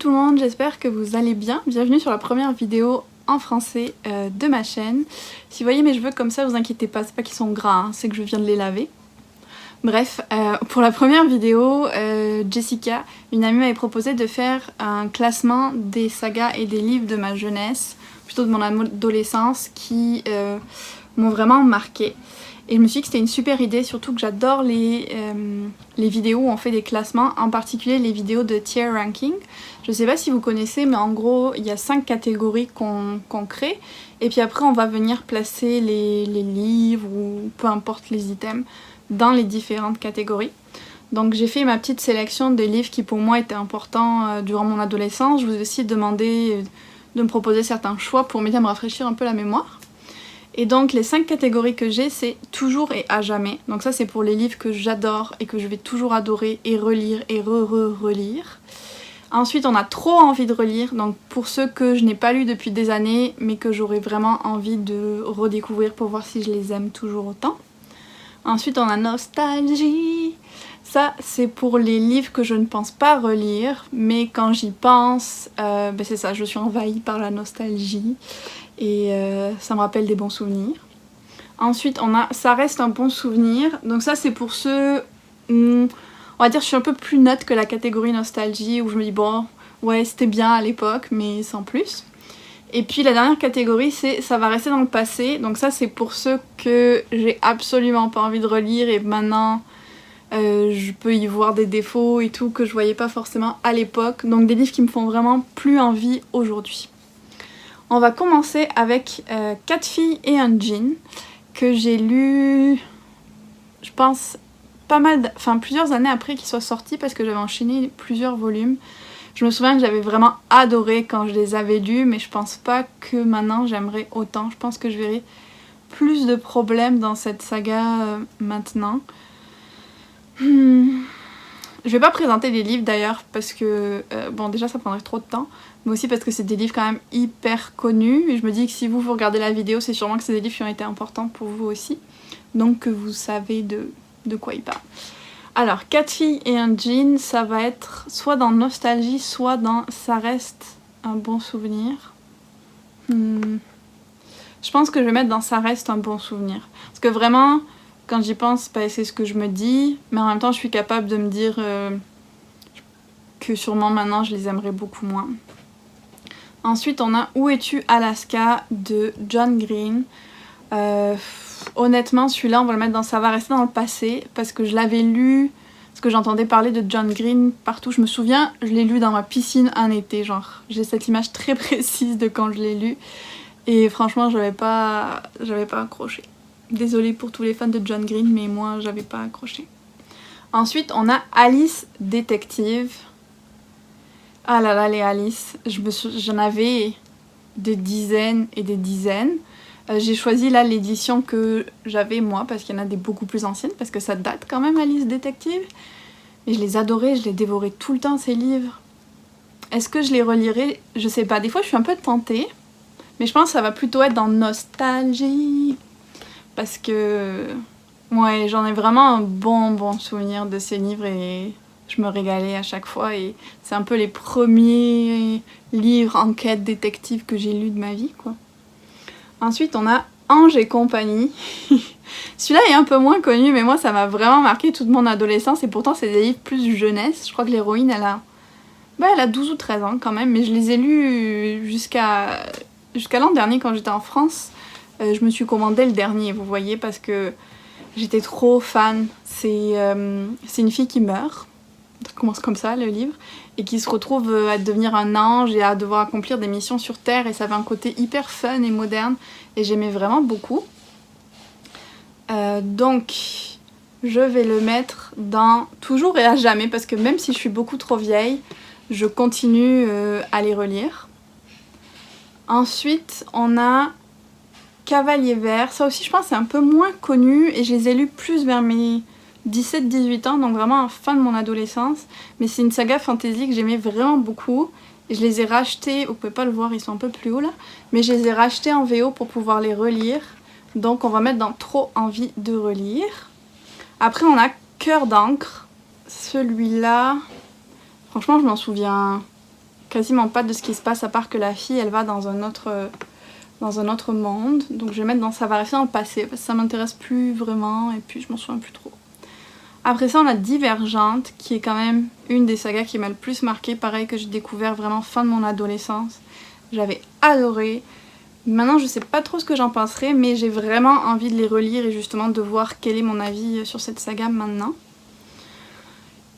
tout le monde, j'espère que vous allez bien. Bienvenue sur la première vidéo en français de ma chaîne. Si vous voyez mes cheveux comme ça, vous inquiétez pas, c'est pas qu'ils sont gras, hein, c'est que je viens de les laver. Bref, pour la première vidéo, Jessica, une amie m'avait proposé de faire un classement des sagas et des livres de ma jeunesse, plutôt de mon adolescence, qui m'ont vraiment marqué. Et je me suis dit que c'était une super idée, surtout que j'adore les vidéos où on fait des classements, en particulier les vidéos de tier ranking. Je sais pas si vous connaissez, mais en gros, il y a 5 catégories qu'on crée, et puis après on va venir placer les livres ou peu importe les items dans les différentes catégories. Donc j'ai fait ma petite sélection des livres qui pour moi étaient importants durant mon adolescence. Je vous ai aussi demandé de me proposer certains choix pour m'aider à me rafraîchir un peu la mémoire. Et donc les 5 catégories que j'ai, c'est toujours et à jamais. Donc ça c'est pour les livres que j'adore et que je vais toujours adorer et relire et relire. Ensuite on a trop envie de relire, donc pour ceux que je n'ai pas lus depuis des années mais que j'aurais vraiment envie de redécouvrir pour voir si je les aime toujours autant. Ensuite on a nostalgie. Ça c'est pour les livres que je ne pense pas relire, mais quand j'y pense, c'est ça, je suis envahie par la nostalgie. Et ça me rappelle des bons souvenirs. Ensuite on a ça reste un bon souvenir, donc ça c'est pour ceux, on va dire je suis un peu plus neutre que la catégorie nostalgie où je me dis bon ouais c'était bien à l'époque mais sans plus. Et puis la dernière catégorie c'est ça va rester dans le passé, donc ça c'est pour ceux que j'ai absolument pas envie de relire et maintenant je peux y voir des défauts et tout que je voyais pas forcément à l'époque, donc des livres qui me font vraiment plus envie aujourd'hui. On va commencer avec 4 filles et un djinn que j'ai lu, je pense, plusieurs années après qu'il soit sorti parce que j'avais enchaîné plusieurs volumes. Je me souviens que j'avais vraiment adoré quand je les avais lus, mais je pense pas que maintenant j'aimerais autant. Je pense que je verrai plus de problèmes dans cette saga maintenant. Je vais pas présenter les livres d'ailleurs parce que, bon déjà ça prendrait trop de temps, mais aussi parce que c'est des livres quand même hyper connus et je me dis que si vous regardez la vidéo c'est sûrement que c'est des livres qui ont été importants pour vous aussi, donc que vous savez de quoi il parle. Alors 4 filles et un djinn, ça va être soit dans nostalgie, soit dans ça reste un bon souvenir. Je pense que je vais mettre dans ça reste un bon souvenir, parce que vraiment quand j'y pense, c'est ce que je me dis, mais en même temps je suis capable de me dire que sûrement maintenant je les aimerais beaucoup moins. Ensuite on a Où es-tu Alaska de John Green. Honnêtement celui-là on va le mettre dans ça va rester dans le passé parce que je l'avais lu, parce que j'entendais parler de John Green partout. Je me souviens, je l'ai lu dans ma piscine un été, genre j'ai cette image très précise de quand je l'ai lu et franchement j'avais pas accroché. Désolée pour tous les fans de John Green, mais moi j'avais pas accroché. Ensuite on a Alice Détective. Ah là là les Alice, j'en avais des dizaines et des dizaines. J'ai choisi là l'édition que j'avais moi parce qu'il y en a des beaucoup plus anciennes parce que ça date quand même Alice Détective. Et je les adorais, je les dévorais tout le temps ces livres. Est-ce que je les relirai? Je sais pas, des fois je suis un peu tentée, mais je pense que ça va plutôt être dans nostalgie. Parce que ouais, j'en ai vraiment un bon souvenir de ces livres et je me régalais à chaque fois et c'est un peu les premiers livres enquête détective que j'ai lus de ma vie quoi. Ensuite on a Ange et compagnie. Celui-là est un peu moins connu mais moi ça m'a vraiment marqué toute mon adolescence et pourtant c'est des livres plus jeunesse. Je crois que l'héroïne elle a 12 ou 13 ans quand même, mais je les ai lus jusqu'à l'an dernier quand j'étais en France. Je me suis commandé le dernier, vous voyez, parce que j'étais trop fan. C'est une fille qui meurt, ça commence comme ça le livre, et qui se retrouve à devenir un ange et à devoir accomplir des missions sur Terre, et ça avait un côté hyper fun et moderne, et j'aimais vraiment beaucoup. Donc, je vais le mettre dans toujours et à jamais, parce que même si je suis beaucoup trop vieille, je continue à les relire. Ensuite, on a Cavalier Vert, ça aussi je pense c'est un peu moins connu et je les ai lus plus vers mes 17-18 ans, donc vraiment un fan de mon adolescence, mais c'est une saga fantasy que j'aimais vraiment beaucoup et je les ai rachetés, vous pouvez pas le voir, ils sont un peu plus hauts là, mais je les ai rachetés en VO pour pouvoir les relire, donc on va mettre dans Trop envie de relire. Après on a Cœur d'encre, celui-là, franchement je m'en souviens quasiment pas de ce qui se passe à part que la fille elle va dans un autre monde. Donc je vais mettre ça va rester dans le passé parce que ça m'intéresse plus vraiment et puis je m'en souviens plus trop. Après ça on a Divergente qui est quand même une des sagas qui m'a le plus marqué, pareil que j'ai découvert vraiment fin de mon adolescence. J'avais adoré. Maintenant je sais pas trop ce que j'en penserai mais j'ai vraiment envie de les relire et justement de voir quel est mon avis sur cette saga maintenant.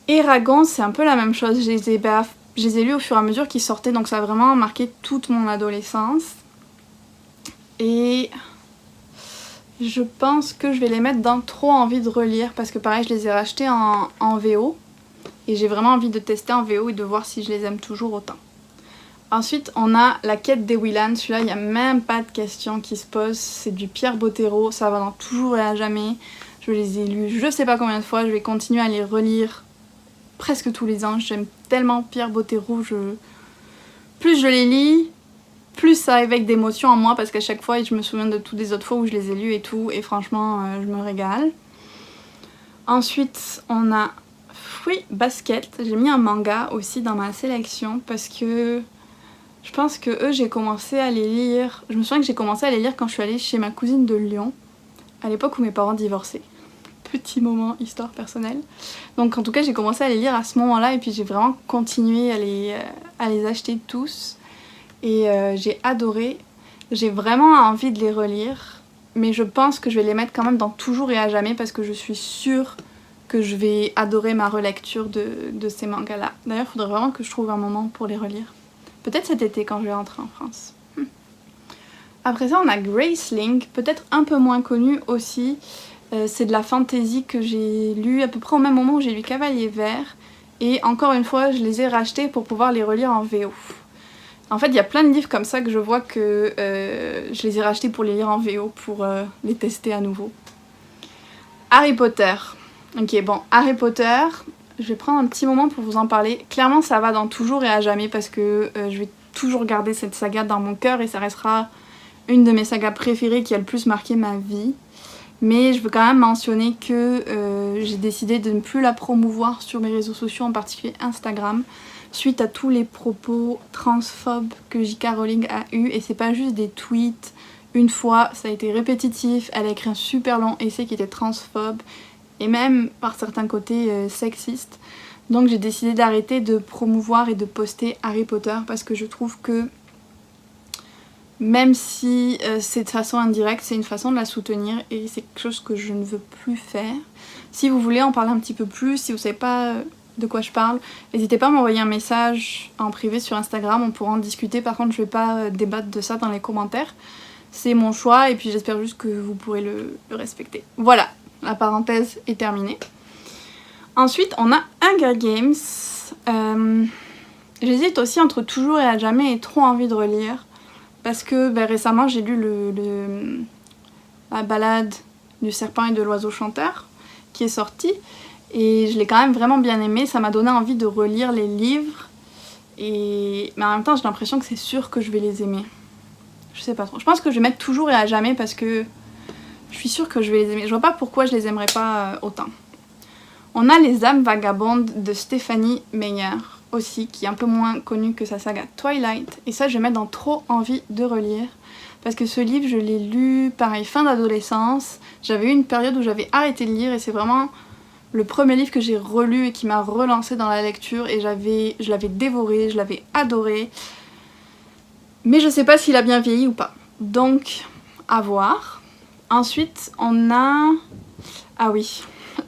Eragon c'est un peu la même chose, je les ai lus au fur et à mesure qu'ils sortaient donc ça a vraiment marqué toute mon adolescence. Et je pense que je vais les mettre dans trop envie de relire parce que pareil je les ai rachetés en VO et j'ai vraiment envie de tester en VO et de voir si je les aime toujours autant. Ensuite on a La Quête des Willan, celui-là il n'y a même pas de question qui se pose, c'est du Pierre Bottero, ça va dans toujours et à jamais. Je les ai lus je sais pas combien de fois, je vais continuer à les relire presque tous les ans, j'aime tellement Pierre Bottero, plus je les lis, plus ça éveille d'émotions en moi parce qu'à chaque fois je me souviens de toutes les autres fois où je les ai lus et tout et franchement je me régale. Ensuite on a Fruit Basket, j'ai mis un manga aussi dans ma sélection parce que je pense que eux j'ai commencé à les lire, je me souviens que j'ai commencé à les lire quand je suis allée chez ma cousine de Lyon, à l'époque où mes parents divorçaient. Petit moment histoire personnelle. Donc en tout cas j'ai commencé à les lire à ce moment-là et puis j'ai vraiment continué à les acheter tous. Et j'ai adoré, j'ai vraiment envie de les relire, mais je pense que je vais les mettre quand même dans toujours et à jamais parce que je suis sûre que je vais adorer ma relecture de ces mangas-là. D'ailleurs, il faudrait vraiment que je trouve un moment pour les relire. Peut-être cet été quand je vais rentrer en France. Après ça, on a Graceling, peut-être un peu moins connu aussi. C'est de la fantasy que j'ai lu à peu près au même moment où j'ai lu Cavalier Vert. Et encore une fois, je les ai rachetés pour pouvoir les relire en VO. En fait, il y a plein de livres comme ça que je vois que je les ai rachetés pour les lire en VO, pour les tester à nouveau. Harry Potter. Ok, bon, Harry Potter, je vais prendre un petit moment pour vous en parler. Clairement, ça va dans toujours et à jamais parce que je vais toujours garder cette saga dans mon cœur et ça restera une de mes sagas préférées qui a le plus marqué ma vie. Mais je veux quand même mentionner que j'ai décidé de ne plus la promouvoir sur mes réseaux sociaux, en particulier Instagram, suite à tous les propos transphobes que J.K. Rowling a eu. Et c'est pas juste des tweets, une fois, ça a été répétitif, elle a écrit un super long essai qui était transphobe, et même par certains côtés sexiste. Donc j'ai décidé d'arrêter de promouvoir et de poster Harry Potter parce que je trouve que même si c'est de façon indirecte, c'est une façon de la soutenir et c'est quelque chose que je ne veux plus faire. Si vous voulez en parler un petit peu plus, si vous savez pas de quoi je parle, n'hésitez pas à m'envoyer un message en privé sur Instagram, on pourra en discuter. Par contre je vais pas débattre de ça dans les commentaires, c'est mon choix et puis j'espère juste que vous pourrez le respecter. Voilà, la parenthèse est terminée. Ensuite on a Hunger Games. J'hésite aussi entre toujours et à jamais et trop envie de relire. Parce que récemment j'ai lu la balade du serpent et de l'oiseau chanteur qui est sortie et je l'ai quand même vraiment bien aimé, ça m'a donné envie de relire les livres mais en même temps j'ai l'impression que c'est sûr que je vais les aimer. Je sais pas trop, je pense que je vais mettre toujours et à jamais parce que je suis sûre que je vais les aimer, je vois pas pourquoi je les aimerais pas autant. On a Les âmes vagabondes de Stephanie Meyer aussi, qui est un peu moins connue que sa saga Twilight, et ça je vais mettre dans trop envie de relire parce que ce livre je l'ai lu pareil fin d'adolescence, j'avais eu une période où j'avais arrêté de lire et c'est vraiment le premier livre que j'ai relu et qui m'a relancé dans la lecture et je l'avais dévoré, je l'avais adoré, mais je sais pas s'il a bien vieilli ou pas, donc à voir. Ensuite on a, ah oui,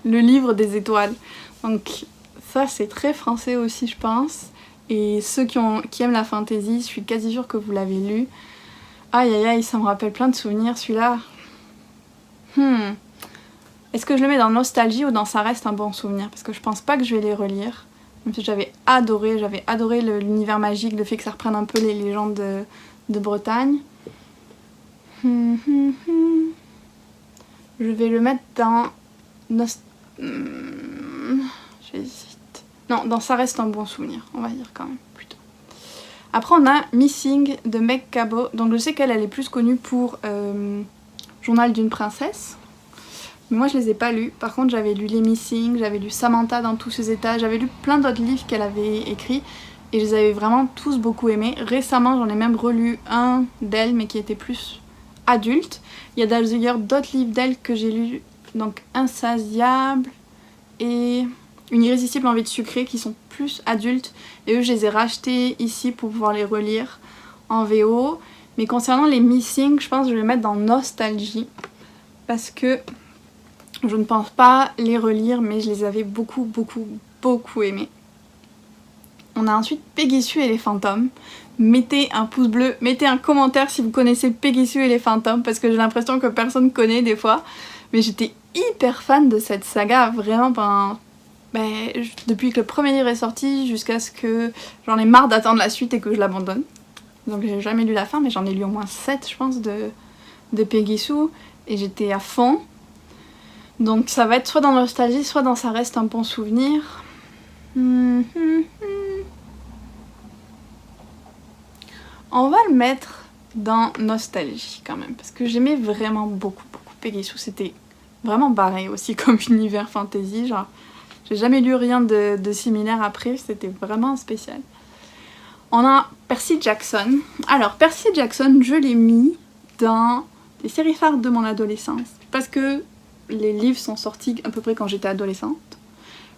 le livre des étoiles, donc ça c'est très français aussi je pense, et ceux qui aiment la fantasy, je suis quasi sûre que vous l'avez lu. Aïe aïe aïe, ça me rappelle plein de souvenirs celui-là. Est-ce que je le mets dans nostalgie ou dans ça reste un bon souvenir? Parce que je pense pas que je vais les relire. Même si j'avais adoré l'univers magique, le fait que ça reprenne un peu les légendes de Bretagne. Je vais le mettre dans j'hésite. Non, dans ça reste un bon souvenir, on va dire quand même, plutôt. Après on a Missing de Meg Cabot, donc je sais qu'elle est plus connue pour Journal d'une princesse, mais moi je les ai pas lus. Par contre j'avais lu Les Missing, j'avais lu Samantha dans tous ses états, j'avais lu plein d'autres livres qu'elle avait écrits, et je les avais vraiment tous beaucoup aimés. Récemment j'en ai même relu un d'elle mais qui était plus adulte. Il y a d'ailleurs d'autres livres d'elle que j'ai lus, donc Insatiable et Une irrésistible envie de sucrer, qui sont plus adultes, et eux je les ai rachetés ici pour pouvoir les relire en VO. Mais concernant les Missing, je pense que je vais les mettre dans Nostalgie parce que je ne pense pas les relire, mais je les avais beaucoup aimés. On a ensuite Peggy Sue et les fantômes. Mettez un pouce bleu, mettez un commentaire si vous connaissez Peggy Sue et les fantômes, parce que j'ai l'impression que personne connaît des fois. Mais j'étais hyper fan de cette saga, vraiment depuis que le premier livre est sorti jusqu'à ce que j'en ai marre d'attendre la suite et que je l'abandonne. Donc j'ai jamais lu la fin, mais j'en ai lu au moins 7 je pense de Peggy Sue et j'étais à fond. Donc ça va être soit dans Nostalgie, soit dans Ça reste un bon souvenir. On va le mettre dans Nostalgie quand même, parce que j'aimais vraiment beaucoup Peggy Sue. C'était vraiment barré aussi comme univers fantasy, genre j'ai jamais lu rien de similaire après, c'était vraiment spécial. On a Percy Jackson. Alors Percy Jackson, je l'ai mis dans les séries phares de mon adolescence, parce que les livres sont sortis à peu près quand j'étais adolescente.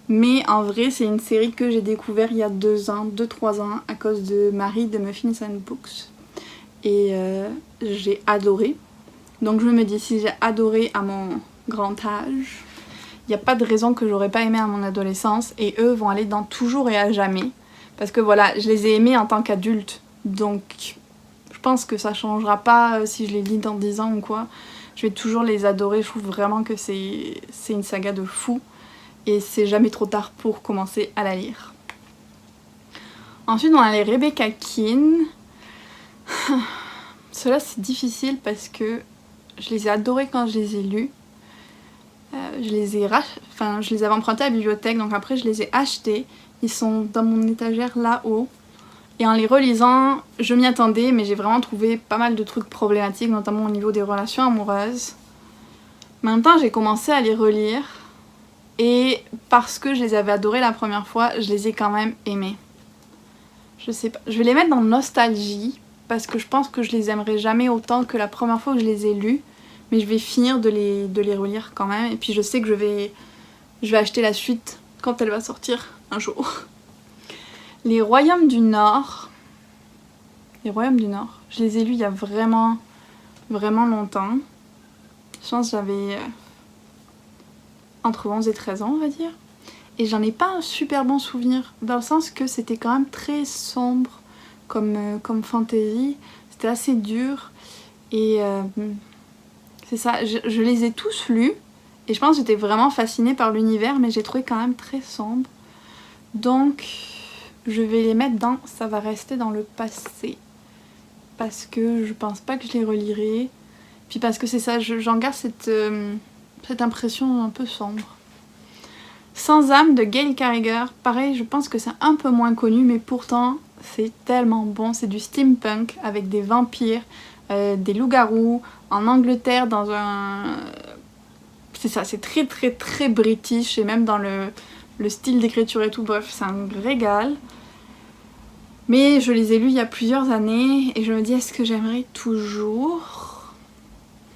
Mais en vrai, c'est une série que j'ai découvert il y a 2-3 ans à cause de Marie de Muffins and Books. Et j'ai adoré. Donc je me dis, si j'ai adoré à mon grand âge, il n'y a pas de raison que j'aurais pas aimé à mon adolescence. Et eux vont aller dans Toujours et à jamais. Parce que voilà, je les ai aimés en tant qu'adulte. Donc je pense que ça changera pas si je les lis dans 10 ans ou quoi. Je vais toujours les adorer. Je trouve vraiment que c'est une saga de fou. Et c'est jamais trop tard pour commencer à la lire. Ensuite, on a les Rebecca Keane. Ceux-là, c'est difficile parce que je les ai adorés quand je les ai lus. Je les avais empruntés à la bibliothèque, donc après je les ai achetés. Ils sont dans mon étagère là-haut. Et en les relisant, je m'y attendais, mais j'ai vraiment trouvé pas mal de trucs problématiques, notamment au niveau des relations amoureuses. Mais en même temps, j'ai commencé à les relire. Et parce que je les avais adorés la première fois, je les ai quand même aimés. Je sais pas. Je vais les mettre dans Nostalgie, parce que je pense que je les aimerai jamais autant que la première fois que je les ai lus. Mais je vais finir de les relire quand même. Et puis je sais que je vais acheter la suite quand elle va sortir un jour. Les Royaumes du Nord. Les Royaumes du Nord. Je les ai lus il y a vraiment longtemps. Je pense que j'avais entre 11 et 13 ans, on va dire. Et j'en ai pas un super bon souvenir, dans le sens que c'était quand même très sombre comme fantasy. C'était assez dur. Et c'est ça, je les ai tous lus. Et je pense que j'étais vraiment fascinée par l'univers, mais j'ai trouvé quand même très sombre. Donc, je vais les mettre dans Ça va rester dans le passé. Parce que je pense pas que je les relirai. Puis parce que c'est ça, j'en garde cette impression un peu sombre. Sans âme de Gail Carriger, pareil, je pense que c'est un peu moins connu, mais pourtant c'est tellement bon. C'est du steampunk avec des vampires, des loups-garous, en Angleterre, dans un... C'est ça, c'est très british, et même dans le style d'écriture et tout, bref, c'est un régal. Mais je les ai lus il y a plusieurs années, et je me dis, est-ce que j'aimerais toujours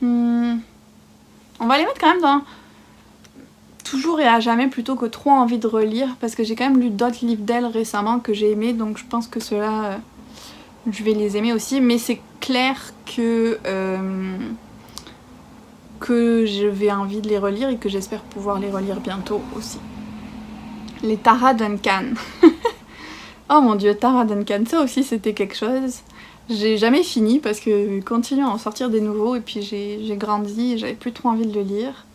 On va les mettre quand même dans Toujours et à jamais plutôt que Trop envie de relire, parce que j'ai quand même lu d'autres livres d'elle récemment que j'ai aimés, donc je pense que ceux-là, je vais les aimer aussi. Mais c'est clair que je vais envie de les relire et que j'espère pouvoir les relire bientôt aussi. Les Tara Duncan. Oh mon dieu, Tara Duncan, ça aussi c'était quelque chose. J'ai jamais fini parce que continue à en sortir des nouveaux et puis j'ai grandi et j'avais plus trop envie de le lire.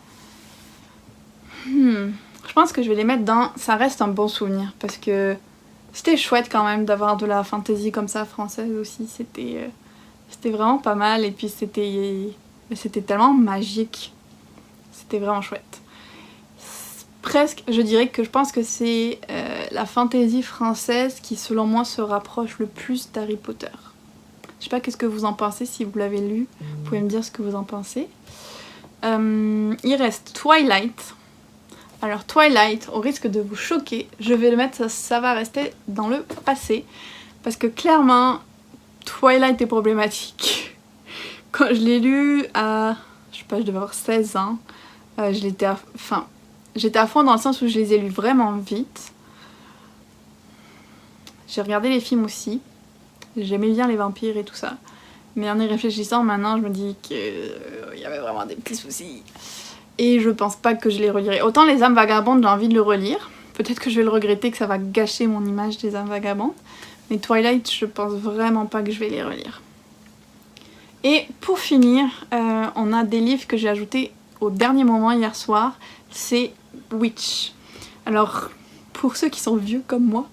Je pense que je vais les mettre dans Ça reste un bon souvenir, parce que c'était chouette quand même d'avoir de la fantasy comme ça française aussi. C'était vraiment pas mal, et puis c'était tellement magique. C'était vraiment chouette. Presque, je dirais que je pense que c'est la fantasy française qui selon moi se rapproche le plus d'Harry Potter. Je sais pas qu'est-ce que vous en pensez, si vous l'avez lu, vous pouvez me dire ce que vous en pensez. Il reste Twilight. Alors Twilight, au risque de vous choquer, je vais le mettre, ça va rester dans le passé. Parce que clairement, Twilight est problématique. Quand je l'ai lu à, je sais pas, je devais avoir 16 ans, j'étais à fond dans le sens où je les ai lus vraiment vite. J'ai regardé les films aussi, j'aimais bien les vampires et tout ça. Mais en y réfléchissant maintenant, je me dis qu'il y avait vraiment des petits soucis. Et je pense pas que je les relirai. Autant les âmes vagabondes, j'ai envie de le relire. Peut-être que je vais le regretter, que ça va gâcher mon image des âmes vagabondes. Mais Twilight, je pense vraiment pas que je vais les relire. Et pour finir, on a des livres que j'ai ajoutés au dernier moment hier soir. C'est Witch. Alors, pour ceux qui sont vieux comme moi,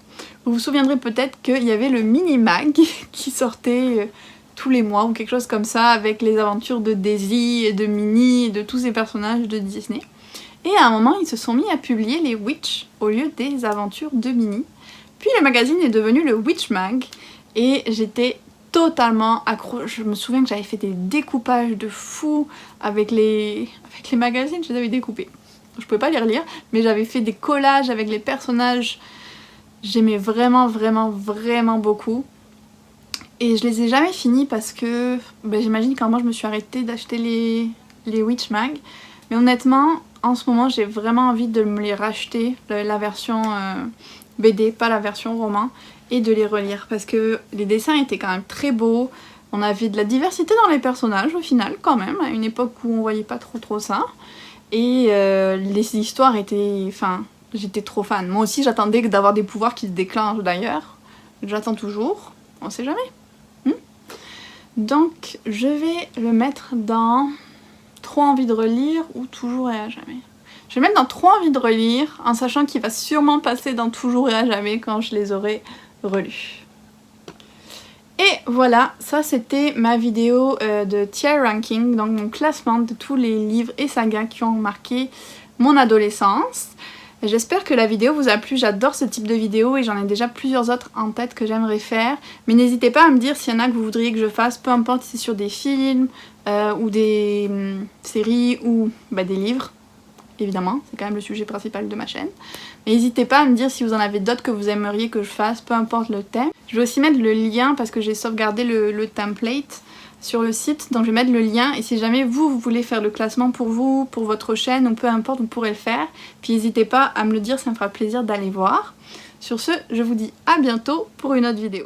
vous vous souviendrez peut-être qu'il y avait le mini-mag qui sortait tous les mois ou quelque chose comme ça, avec les aventures de Daisy et de Minnie et de tous ces personnages de Disney. Et à un moment, ils se sont mis à publier les Witch au lieu des aventures de Minnie. Puis le magazine est devenu le Witch Mag et j'étais totalement accro. Je me souviens que j'avais fait des découpages de fou avec les magazines, je les avais découpés. Je pouvais pas les relire, mais j'avais fait des collages avec les personnages. J'aimais vraiment, vraiment, vraiment beaucoup. Et je les ai jamais finis parce que j'imagine qu'à un moment je me suis arrêtée d'acheter les Witch Mag. Mais honnêtement, en ce moment j'ai vraiment envie de me les racheter, la version BD, pas la version roman, et de les relire. Parce que les dessins étaient quand même très beaux. On avait de la diversité dans les personnages au final quand même, à une époque où on voyait pas trop ça. Et les histoires étaient... Enfin, j'étais trop fan. Moi aussi j'attendais d'avoir des pouvoirs qui se déclenchent d'ailleurs. J'attends toujours, on sait jamais. Donc je vais le mettre dans Trop envie de relire ou Toujours et à jamais. Je vais le mettre dans Trop envie de relire en sachant qu'il va sûrement passer dans Toujours et à jamais quand je les aurai relus. Et voilà, ça c'était ma vidéo de tier ranking, donc mon classement de tous les livres et sagas qui ont marqué mon adolescence. J'espère que la vidéo vous a plu, j'adore ce type de vidéo et j'en ai déjà plusieurs autres en tête que j'aimerais faire. Mais n'hésitez pas à me dire s'il y en a que vous voudriez que je fasse, peu importe si c'est sur des films ou des séries ou des livres. Évidemment, c'est quand même le sujet principal de ma chaîne. Mais n'hésitez pas à me dire si vous en avez d'autres que vous aimeriez que je fasse, peu importe le thème. Je vais aussi mettre le lien parce que j'ai sauvegardé le template sur le site, donc je vais mettre le lien et si jamais vous voulez faire le classement pour vous, pour votre chaîne ou peu importe, vous pourrez le faire. Puis n'hésitez pas à me le dire, ça me fera plaisir d'aller voir. Sur ce, je vous dis à bientôt pour une autre vidéo.